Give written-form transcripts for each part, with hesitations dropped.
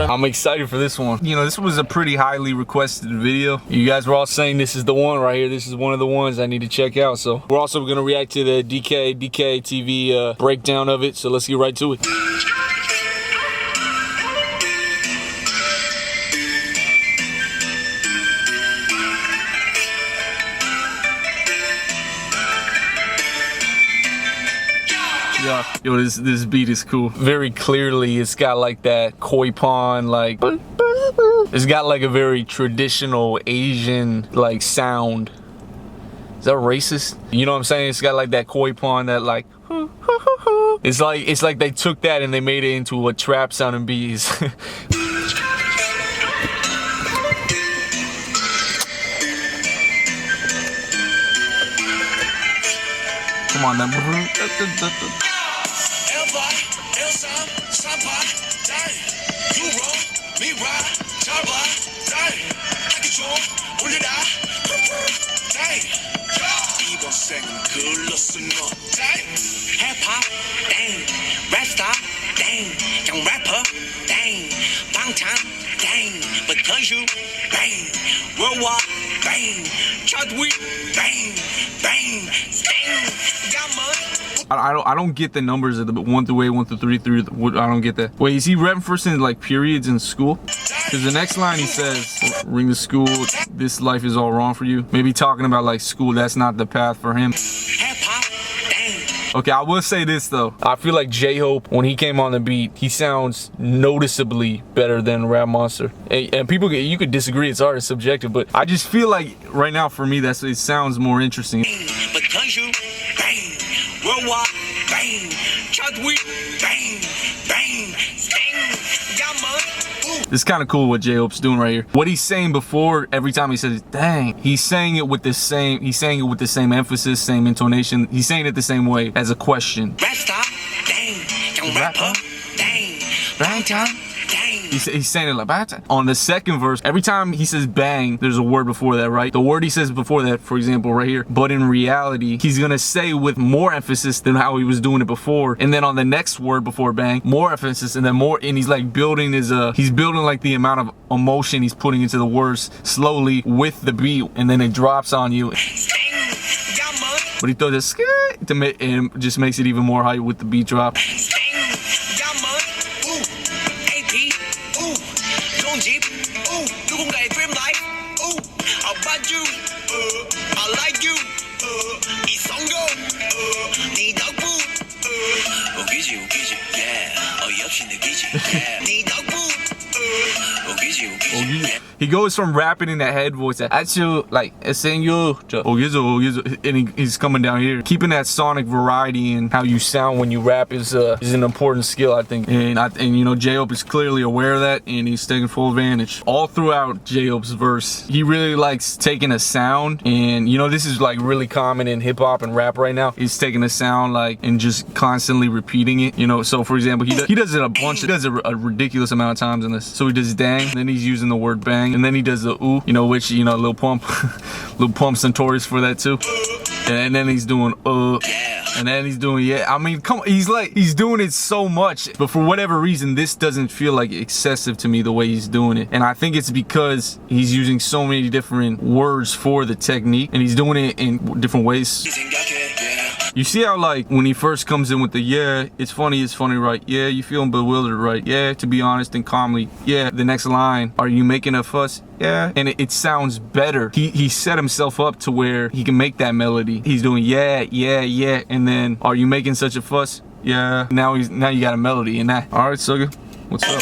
I'm excited for this one. You know, this was a pretty highly requested video. You guys were all saying this is the one right here. This is one of the ones I need to check out. So we're also gonna react to the DKDKTV breakdown of it. So let's get right to it. Yeah. Yo, this beat is cool. Very clearly, it's got like that koi pond, like it's got like a very traditional Asian like sound. Is that racist? You know what I'm saying? It's got like that koi pond, that like it's like they took that and they made it into a trap sounding beat. Come on, that. Hip-hop, dang, rap star, dang, young rapper, dang, bang time, dang, because you, bang, worldwide, bang, Chadwick, bang, bang, dang, got money. I don't get the numbers of the 1 through 8, 1 through 3, I don't get that. Wait, is he referencing like periods in school? Because the next line he says, ring the school, this life is all wrong for you. Maybe talking about like school, that's not the path for him. Okay, I will say this though. I feel like J-Hope, when he came on the beat, he sounds noticeably better than Rap Monster. And people, you could disagree, it's art, it's subjective, but I just feel like right now for me, it sounds more interesting. Because you, bang, worldwide, bang, Chadwick, bang, bang, bang, got money. It's kind of cool what J-Hope's doing right here. What he's saying before, every time he says dang, he's saying it with the same emphasis, same intonation. He's saying it the same way as a question. Rap star, dang, young rapper, dang, bang time, dang. He's saying it like bang. On the second verse, every time he says bang, there's a word before that, right? The word he says before that, for example, right here, but in reality, he's gonna say with more emphasis than how he was doing it before. And then on the next word before bang, more emphasis, and then more, and he's like building he's building like the amount of emotion he's putting into the words slowly with the beat, and then it drops on you. But he throws a skit to make, and just makes it even more hype with the beat drop. He goes from rapping in that head voice at you, like saying you, and he's coming down here, keeping that sonic variety in how you sound when you rap is an important skill, I think. And you know, J-Hope is clearly aware of that, and he's taking full advantage. All throughout J-Hope's verse, he really likes taking a sound, and you know, this is like really common in hip hop and rap right now. He's taking a sound like and just constantly repeating it. You know, so for example, he does it a ridiculous amount of times in this. So he does dang, then he's using the word bang, and then he does the ooh, you know, which, you know, Lil Pump Pump's notorious for that too. And then he's doing and then he's doing yeah. I mean, come on, he's doing it so much, but for whatever reason, this doesn't feel like excessive to me the way he's doing it. And I think it's because he's using so many different words for the technique, and he's doing it in different ways. You see how like when he first comes in with the yeah, it's funny, right? Yeah, you feeling bewildered, right? Yeah, to be honest and calmly. Yeah, the next line, are you making a fuss? Yeah, and it sounds better. He set himself up to where he can make that melody. He's doing yeah, yeah, yeah, and then are you making such a fuss? Yeah. Now you got a melody in that. All right, SUGA, what's up?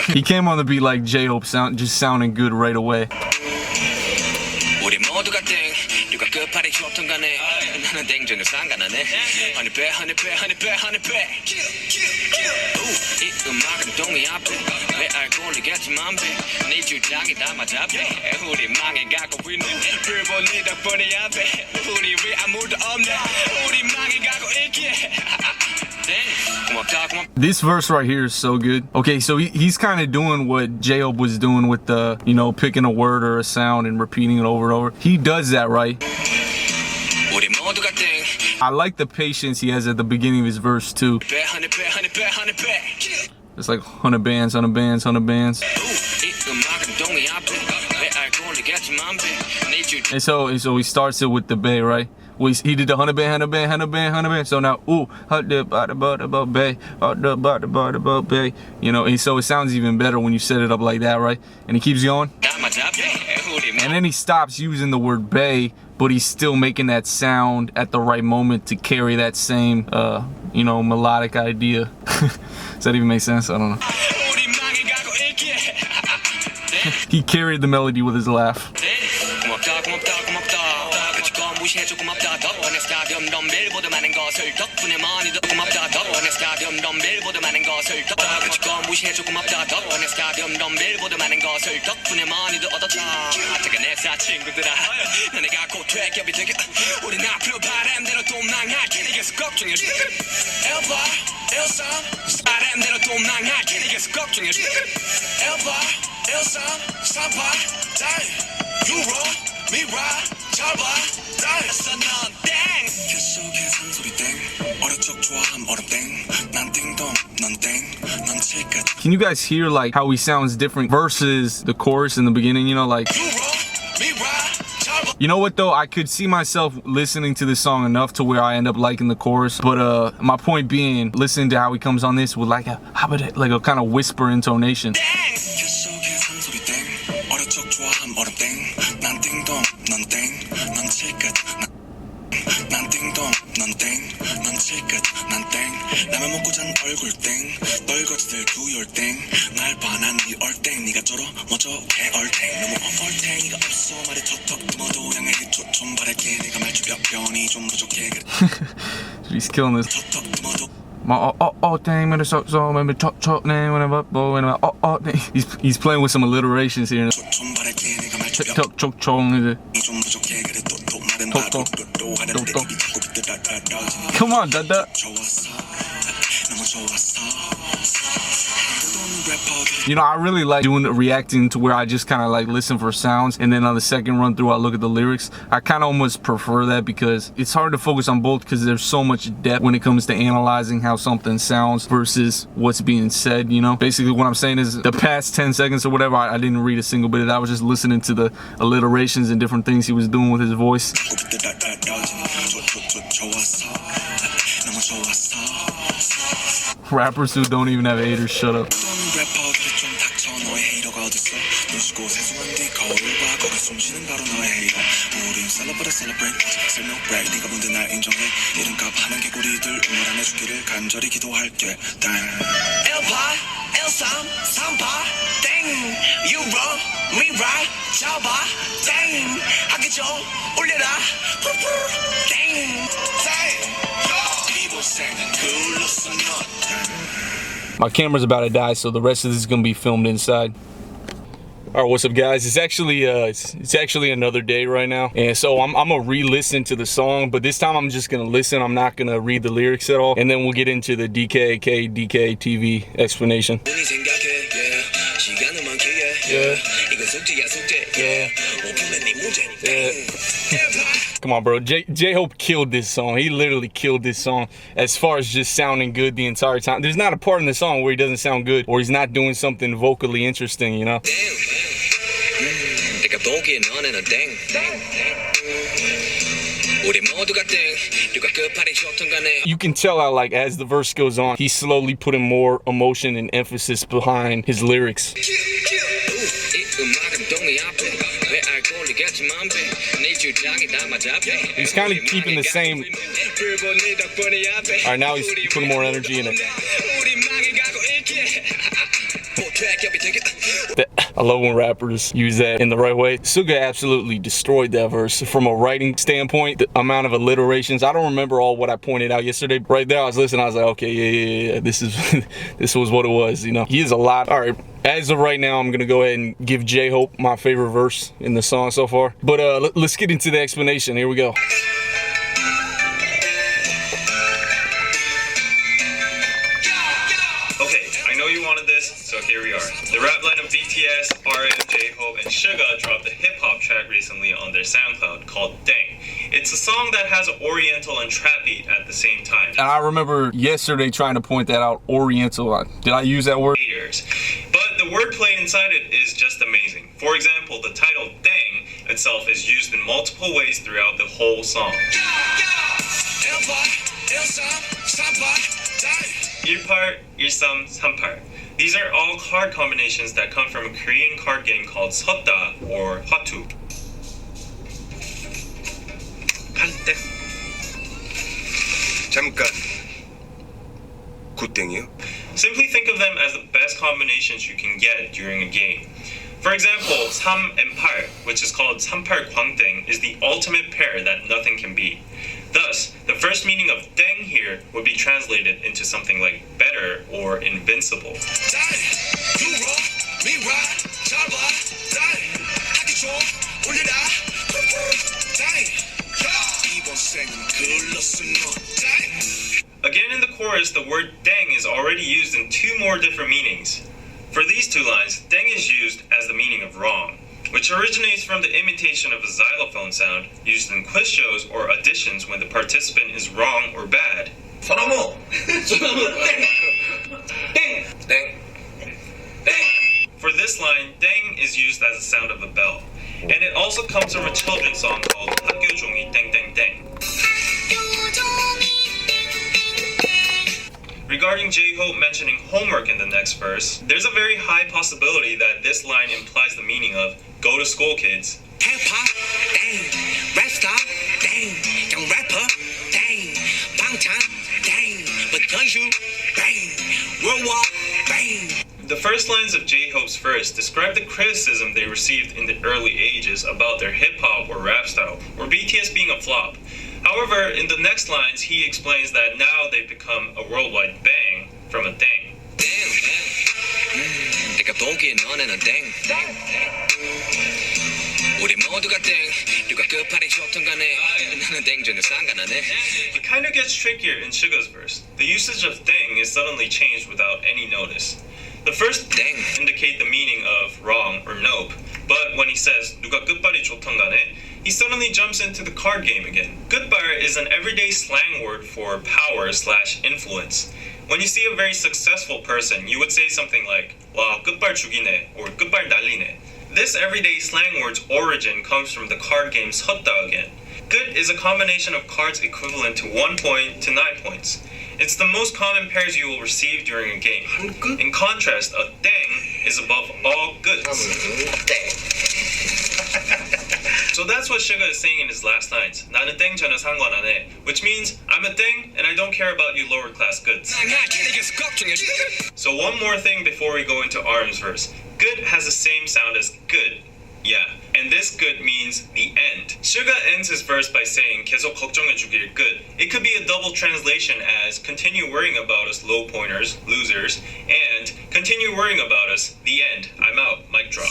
He came on the beat like J-Hope, just sounding good right away. This verse right here is so good. Okay, so he's kind of doing what J-Hope was doing with the, you know, picking a word or a sound and repeating it over and over. He does that right. I like the patience he has at the beginning of his verse too. It's like 100 bands, 100 bands, 100 bands. And so he starts it with the bay, right? Well, he did the 100 band, 100 band, 100 band, 100 band. So now, ooh, bay, you know, and so it sounds even better when you set it up like that, right? And he keeps going. And then he stops using the word bay, but he's still making that sound at the right moment to carry that same, you know, melodic idea. Does that even make sense? I don't know. He carried the melody with his laugh. Can you guys hear like how he sounds different versus the chorus in the beginning, you know, like, you know what though, I could see myself listening to this song enough to where I end up liking the chorus, but my point being, listening to how he comes on this with like a kind of whisper intonation. He's killing this. He's playing with some alliterations here. Come on, Dada. You know, I really like reacting to where I just kind of like listen for sounds, and then on the second run through I look at the lyrics. I kind of almost prefer that because it's hard to focus on both because there's so much depth when it comes to analyzing how something sounds versus what's being said, you know? Basically what I'm saying is the past 10 seconds or whatever, I didn't read a single bit of that. I was just listening to the alliterations and different things he was doing with his voice. Rappers who don't even have haters, shut up. My camera's about to die, so the rest of this is gonna be filmed inside. All right, what's up, guys? It's actually another day right now, and so I'm gonna re-listen to the song, but this time I'm just gonna listen. I'm not gonna read the lyrics at all, and then we'll get into the DKDKTV explanation. Come on, bro. J-Hope killed this song. He literally killed this song as far as just sounding good the entire time. There's not a part in the song where he doesn't sound good or he's not doing something vocally interesting, you know? You can tell how, like, as the verse goes on, he's slowly putting more emotion and emphasis behind his lyrics. He's kind of keeping the same. All right, now he's putting more energy in it. I love when rappers use that in the right way. SUGA absolutely destroyed that verse. From a writing standpoint, the amount of alliterations, I don't remember all what I pointed out yesterday. Right there, I was listening, I was like, okay, yeah, this was what it was, you know. He is a lot. All right, as of right now, I'm gonna go ahead and give J-Hope my favorite verse in the song so far. But let's get into the explanation. Here we go. SUGA dropped a hip-hop track recently on their SoundCloud called DDAENG. It's a song that has Oriental and trap beat at the same time. And I remember yesterday trying to point that out, Oriental. Did I use that word? But the wordplay inside it is just amazing. For example, the title DDAENG itself is used in multiple ways throughout the whole song. 1part, 1, 3part. These are all card combinations that come from a Korean card game called Sota or Hwatu. 8대. 잠깐. 9땡이요? Simply think of them as the best combinations you can get during a game. For example, 3 and 8, which is called 3팔 광땡, is the ultimate pair that nothing can beat. Thus, the first meaning of deng here would be translated into something like better or invincible. Again in the chorus, the word deng is already used in 2 more different meanings. For these 2 lines, deng is used as the meaning of wrong, which originates from the imitation of a xylophone sound used in quiz shows or auditions when the participant is wrong or bad. 소나무! Deng! 땡! For this line, deng is used as the sound of a bell. And it also comes from a children's song called 학교 종이 땡땡땡. Regarding J-Hope mentioning homework in the next verse, there's a very high possibility that this line implies the meaning of go to school, kids. Hip-hop, dang. Rap star, dang. Young rapper, dang. Bangtan, dang. But don't you, bang. World War, bang. The first lines of J-Hope's verse describe the criticism they received in the early ages about their hip-hop or rap style, or BTS being a flop. However, in the next lines, he explains that now they've become a worldwide bang from a dang. Dang. 내가 보기엔 너네는 땡. 우리 모두가 땡. 누가 끝발이 좋든 간에 나는 땡 전혀 상관하네. It kind of gets trickier in SUGA's verse. The usage of dang is suddenly changed without any notice. The first dang indicate the meaning of wrong or nope, but when he says 누가 끝발이 좋든 간에, he suddenly jumps into the card game again. 끝발 is an everyday slang word for power/influence. When you see a very successful person, you would say something like 와 끝발 죽이네 or 끝발 날리네. This everyday slang word's origin comes from the card game Sota again. Good is a combination of cards equivalent to 1 point to 9 points. It's the most common pairs you will receive during a game. In contrast, a deng is above all goods. So that's what SUGA is saying in his last lines. 나는 땡 전혀 상관 안 해. Which means, I'm a deng and I don't care about you lower class goods. So one more thing before we go into RM's verse. Good has the same sound as good. Yeah, and this good means the end. SUGA ends his verse by saying 계속 걱정해주길 good. It could be a double translation as continue worrying about us low pointers, losers, and continue worrying about us, the end. I'm out, mic drop.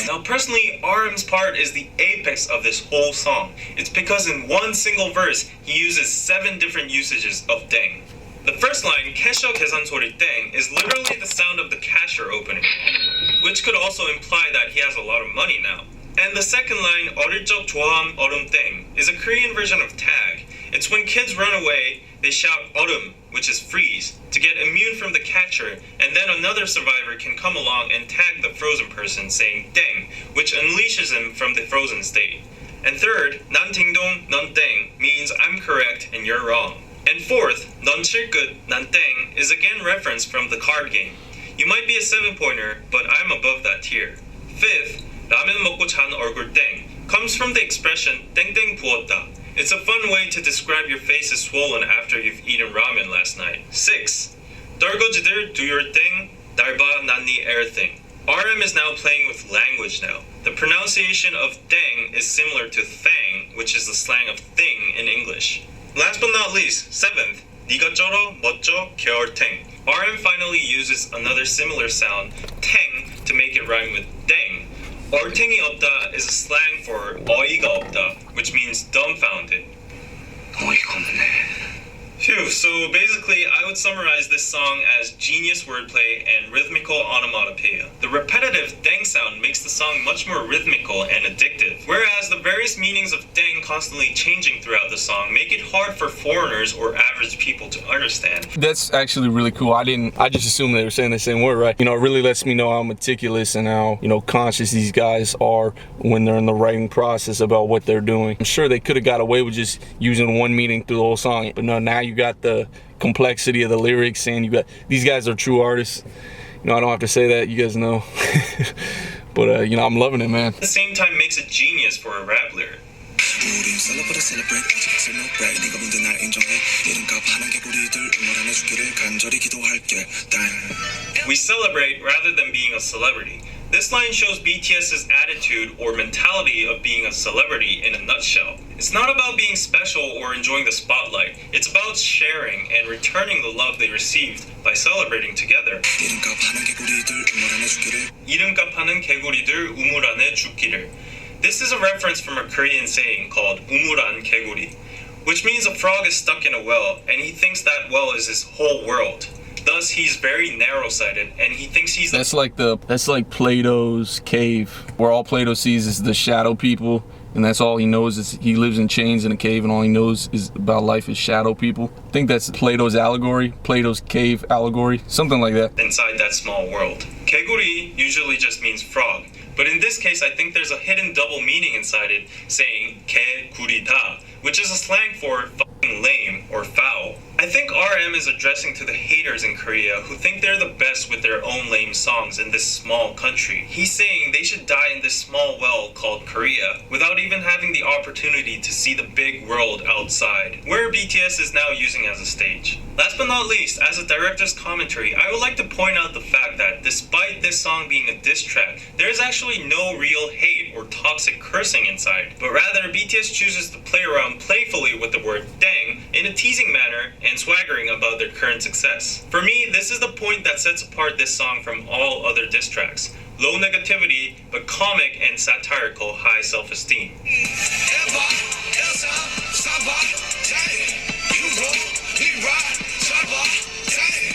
Now personally, RM's part is the apex of this whole song. It's because in one single verse, he uses 7 different usages of deng. The first line, 캐셔 계산 소리 땡, is literally the sound of the cashier opening, which could also imply that he has a lot of money now. And the second line, 어릴 적 좋아함 얼음 땡, is a Korean version of tag. It's when kids run away, they shout 얼음, which is freeze, to get immune from the catcher, and then another survivor can come along and tag the frozen person saying 땡, which unleashes him from the frozen state. And third, 난 딩동, 넌 땡, means I'm correct and you're wrong. And fourth, 넌 칠끝, 난 땡, is again referenced from the card game. You might be a 7-pointer, but I'm above that tier. Fifth, 라면 먹고 잔 얼굴 땡, comes from the expression 땡땡 부었다. It's a fun way to describe your face is swollen after you've eaten ramen last night. 6. 떨거지들 do your thing, 날 봐, 난 네 air thing. RM is now playing with language now. The pronunciation of deng is similar to thang, which is the slang of thing in English. Last but not least, 7th, 네가 쩔어, 멋져, 겨울탱. RM finally uses another similar sound, teng, to make it rhyme with deng. 얼탱이 없다 is a slang for 어이가 없다, which means dumbfounded. 어이가 없네. Phew, so basically I would summarize this song as genius wordplay and rhythmical onomatopoeia. The repetitive dang sound makes the song much more rhythmical and addictive, whereas the various meanings of dang constantly changing throughout the song make it hard for foreigners or average people to understand. That's actually really cool. I just assumed they were saying the same word, right? You know, it really lets me know how meticulous and how, you know, conscious these guys are when they're in the writing process about what they're doing. I'm sure they could have got away with just using one meaning through the whole song, but no, now you got the complexity of the lyrics, and you got these guys are true artists. You know, I don't have to say that, you guys know. But you know, I'm loving it, man. At the same time makes it genius for a rap lyric. 우린 celebrate 아직 celebrate 네가 뭔데 날 인정해 이름값 하는 개구리들 응원 안 해주기를 간절히 기도할게 We celebrate rather than being a celebrity. This line shows BTS's attitude or mentality of being a celebrity in a nutshell. It's not about being special or enjoying the spotlight. It's about sharing and returning the love they received by celebrating together. 이름값 하는 개구리들 응원 안 해주기를 이름값 하는 개구리들 우물 안에 죽기를. This is a reference from a Korean saying called 우물안 개구리, which means a frog is stuck in a well and he thinks that well is his whole world. Thus, he's very narrow-sighted, and he thinks he's That's like Plato's cave, where all Plato sees is the shadow people, and that's all he knows is he lives in chains in a cave, and all he knows is about life is shadow people. I think that's Plato's allegory, Plato's cave allegory, something like that. inside that small world. 개구리 usually just means frog, but in this case, I think there's a hidden double meaning inside it, saying 개구리다, which is a slang for fucking lame or foul. I think RM is addressing to the haters in Korea who think they're the best with their own lame songs in this small country. He's saying they should die in this small well called Korea without even having the opportunity to see the big world outside, where BTS is now using as a stage. Last but not least, as a director's commentary, I would like to point out the fact that despite this song being a diss track, there is actually no real hate or toxic cursing inside, but rather BTS chooses to play around playfully with the word dang in a teasing manner and swaggering about their current success. For me, this is the point that sets apart this song from all other diss tracks. Low negativity, but comic and satirical high self-esteem.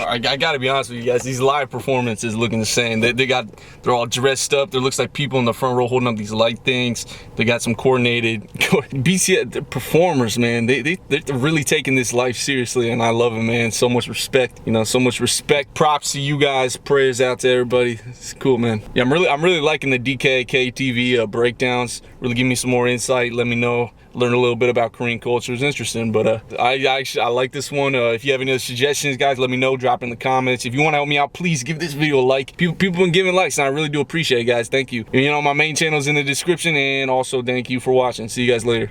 I gotta be honest with you guys, these live performances look insane. They're all dressed up. There looks like people in the front row holding up these light things. They got some coordinated BTS performers, man. They're really taking this life seriously, and I love it, man. So much respect, you know, so much respect. Props to you guys. Prayers out to everybody. It's cool, man. Yeah, I'm really liking the DKDKTV breakdowns. Really give me some more insight. Let me know. Learn a little bit about Korean culture. It's interesting, but I like this one. If you have any other suggestions, guys, let me know. Drop in the comments. If you want to help me out, please give this video a like. People been giving likes, and I really do appreciate it, guys. Thank you. You know, my main channel is in the description, and also thank you for watching. See you guys later.